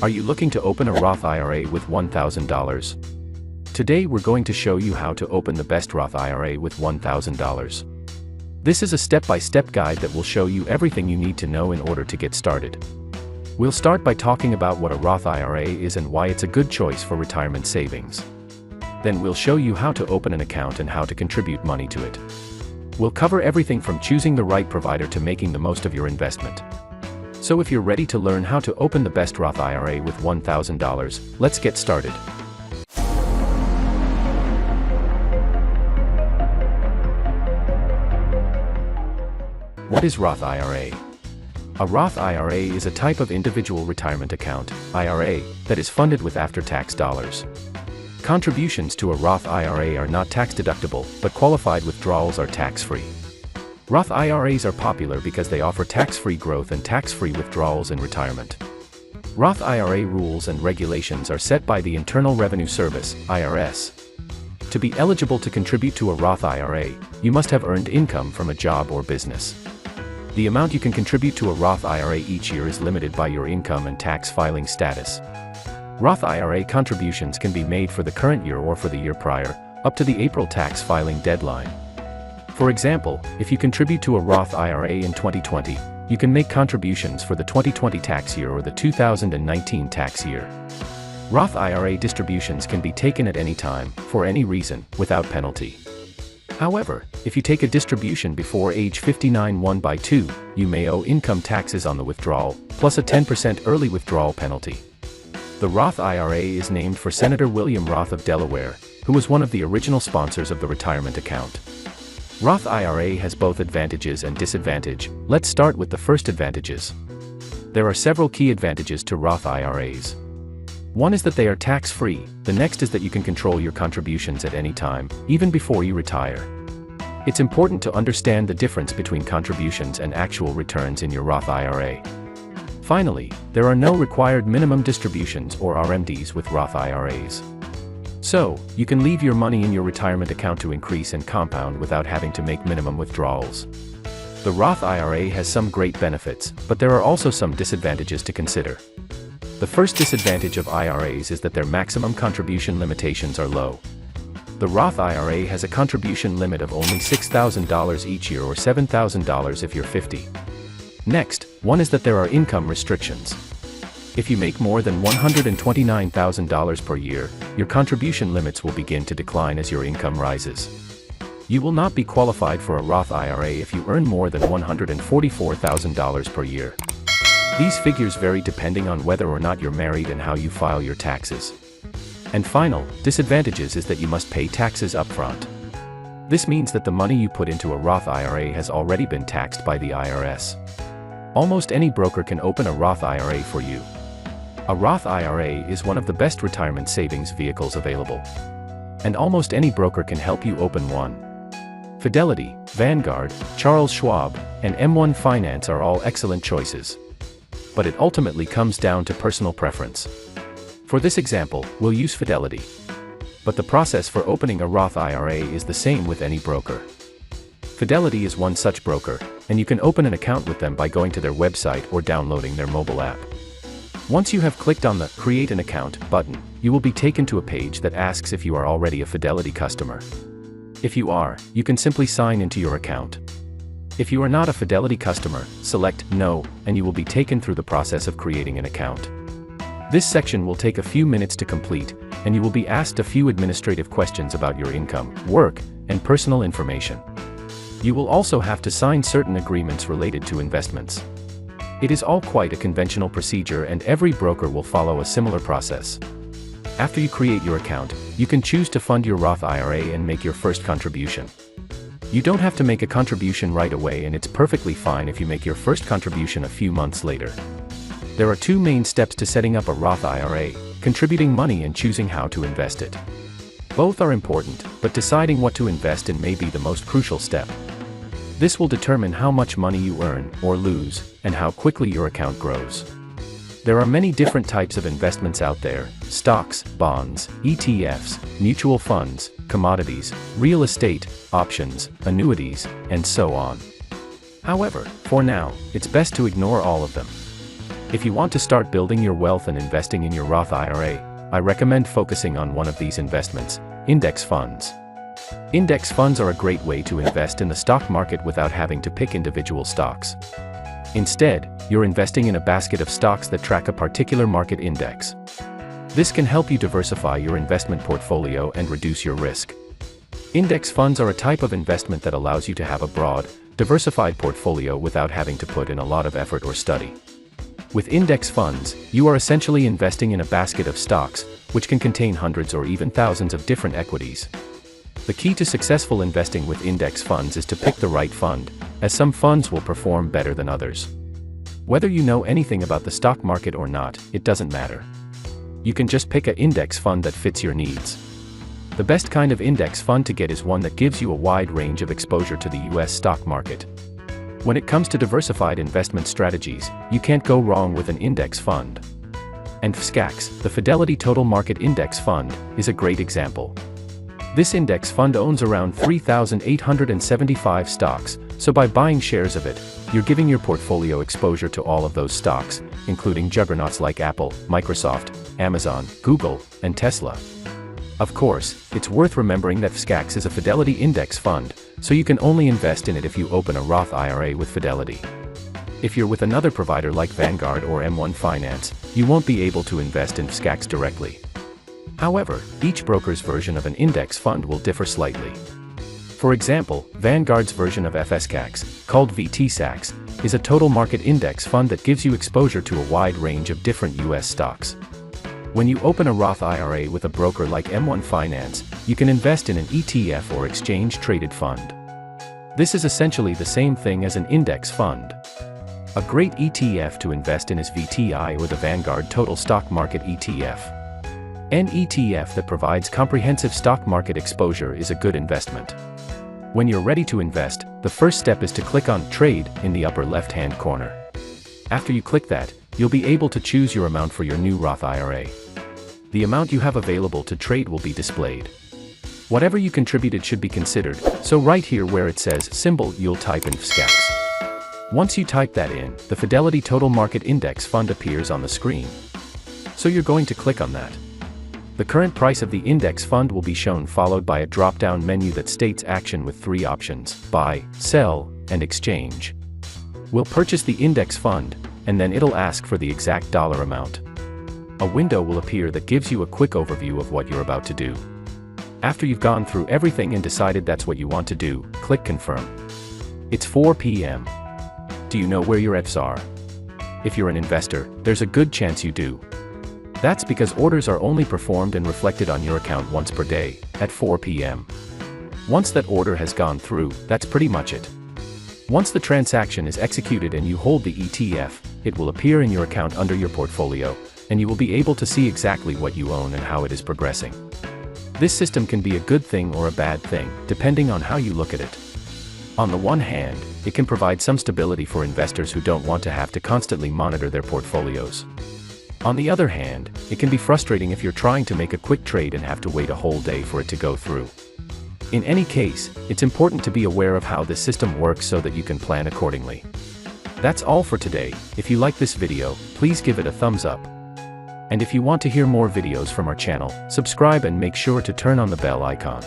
Are you looking to open a Roth IRA with $1,000? Today we're going to show you how to open the best Roth IRA with $1,000. This is a step-by-step guide that will show you everything you need to know in order to get started. We'll start by talking about what a Roth IRA is and why it's a good choice for retirement savings. Then we'll show you how to open an account and how to contribute money to it. We'll cover everything from choosing the right provider to making the most of your investment. So if you're ready to learn how to open the best Roth IRA with $1,000, let's get started. What is Roth IRA? A Roth IRA is a type of individual retirement account, IRA, that is funded with after-tax dollars. Contributions to a Roth IRA are not tax-deductible, but qualified withdrawals are tax-free. Roth IRAs are popular because they offer tax-free growth and tax-free withdrawals in retirement. Roth IRA rules and regulations are set by the Internal Revenue Service, Iras. To be eligible to contribute to a Roth IRA, you must have earned income from a job or business. The amount you can contribute to a Roth IRA each year is limited by your income and tax filing status. Roth IRA contributions can be made for the current year or for the year prior, up to the April tax filing deadline. For example, if you contribute to a Roth IRA in 2020, you can make contributions for the 2020 tax year or the 2019 tax year. Roth IRA distributions can be taken at any time, for any reason, without penalty. However, if you take a distribution before age 59 1/2, you may owe income taxes on the withdrawal, plus a 10% early withdrawal penalty. The Roth IRA is named for Senator William Roth of Delaware, who was one of the original sponsors of the retirement account. Roth IRA has both advantages and disadvantages. Let's start with the first advantages. There are several key advantages to Roth IRAs. One is that they are tax-free, the next is that you can control your contributions at any time, even before you retire. It's important to understand the difference between contributions and actual returns in your Roth IRA. Finally, there are no required minimum distributions or RMDs with Roth IRAs. So, you can leave your money in your retirement account to increase and compound without having to make minimum withdrawals. The Roth IRA has some great benefits, but there are also some disadvantages to consider. The first disadvantage of IRAs is that their maximum contribution limitations are low. The Roth IRA has a contribution limit of only $6,000 each year or $7,000 if you're 50. Next, one is that there are income restrictions. If you make more than $129,000 per year, your contribution limits will begin to decline as your income rises. You will not be qualified for a Roth IRA if you earn more than $144,000 per year. These figures vary depending on whether or not you're married and how you file your taxes. And final disadvantages is that you must pay taxes upfront. This means that the money you put into a Roth IRA has already been taxed by the IRS. Almost any broker can open a Roth IRA for you. A Roth IRA is one of the best retirement savings vehicles available. And almost any broker can help you open one. Fidelity, Vanguard, Charles Schwab, and M1 Finance are all excellent choices. But it ultimately comes down to personal preference. For this example, we'll use Fidelity. But the process for opening a Roth IRA is the same with any broker. Fidelity is one such broker, and you can open an account with them by going to their website or downloading their mobile app. Once you have clicked on the Create an Account button, you will be taken to a page that asks if you are already a Fidelity customer. If you are, you can simply sign into your account. If you are not a Fidelity customer, select No, and you will be taken through the process of creating an account. This section will take a few minutes to complete, and you will be asked a few administrative questions about your income, work, and personal information. You will also have to sign certain agreements related to investments. It is all quite a conventional procedure and every broker will follow a similar process. After you create your account, you can choose to fund your Roth IRA and make your first contribution. You don't have to make a contribution right away and it's perfectly fine if you make your first contribution a few months later. There are two main steps to setting up a Roth IRA: contributing money and choosing how to invest it. Both are important, but deciding what to invest in may be the most crucial step. This will determine how much money you earn, or lose, and how quickly your account grows. There are many different types of investments out there: stocks, bonds, ETFs, mutual funds, commodities, real estate, options, annuities, and so on. However, for now, it's best to ignore all of them. If you want to start building your wealth and investing in your Roth IRA, I recommend focusing on one of these investments: index funds. Index funds are a great way to invest in the stock market without having to pick individual stocks. Instead, you're investing in a basket of stocks that track a particular market index. This can help you diversify your investment portfolio and reduce your risk. Index funds are a type of investment that allows you to have a broad, diversified portfolio without having to put in a lot of effort or study. With index funds, you are essentially investing in a basket of stocks, which can contain hundreds or even thousands of different equities. The key to successful investing with index funds is to pick the right fund, as some funds will perform better than others. Whether you know anything about the stock market or not, it doesn't matter. You can just pick an index fund that fits your needs. The best kind of index fund to get is one that gives you a wide range of exposure to the US stock market. When it comes to diversified investment strategies, you can't go wrong with an index fund. And FSCAX, the Fidelity Total Market Index Fund, is a great example. This index fund owns around 3,875 stocks, so by buying shares of it, you're giving your portfolio exposure to all of those stocks, including juggernauts like Apple, Microsoft, Amazon, Google, and Tesla. Of course, it's worth remembering that FSCAX is a Fidelity Index Fund, so you can only invest in it if you open a Roth IRA with Fidelity. If you're with another provider like Vanguard or M1 Finance, you won't be able to invest in FSCAX directly. However, each broker's version of an index fund will differ slightly. For example, Vanguard's version of FSCAX, called VTSAX, is a total market index fund that gives you exposure to a wide range of different US stocks. When you open a Roth IRA with a broker like M1 Finance, you can invest in an ETF or exchange-traded fund. This is essentially the same thing as an index fund. A great ETF to invest in is VTI or the Vanguard Total Stock Market ETF. An ETF that provides comprehensive stock market exposure is a good investment. When you're ready to invest, the first step is to click on Trade in the upper left-hand corner. After you click that, you'll be able to choose your amount for your new Roth IRA. The amount you have available to trade will be displayed. Whatever you contributed should be considered, so right here where it says symbol, you'll type in FSCAX. Once you type that in, the Fidelity Total Market Index Fund appears on the screen. So you're going to click on that. The current price of the index fund will be shown, followed by a drop-down menu that states action with 3 options: buy, sell, and exchange. We'll purchase the index fund, and then it'll ask for the exact dollar amount. A window will appear that gives you a quick overview of what you're about to do. After you've gone through everything and decided that's what you want to do, click Confirm. It's 4 p.m. Do you know where your ETFs are? If you're an investor, there's a good chance you do. That's because orders are only performed and reflected on your account once per day, at 4 p.m. Once that order has gone through, that's pretty much it. Once the transaction is executed and you hold the ETF, it will appear in your account under your portfolio, and you will be able to see exactly what you own and how it is progressing. This system can be a good thing or a bad thing, depending on how you look at it. On the one hand, it can provide some stability for investors who don't want to have to constantly monitor their portfolios. On the other hand, it can be frustrating if you're trying to make a quick trade and have to wait a whole day for it to go through. In any case, it's important to be aware of how this system works so that you can plan accordingly. That's all for today. If you like this video, please give it a thumbs up. And if you want to hear more videos from our channel, subscribe and make sure to turn on the bell icon.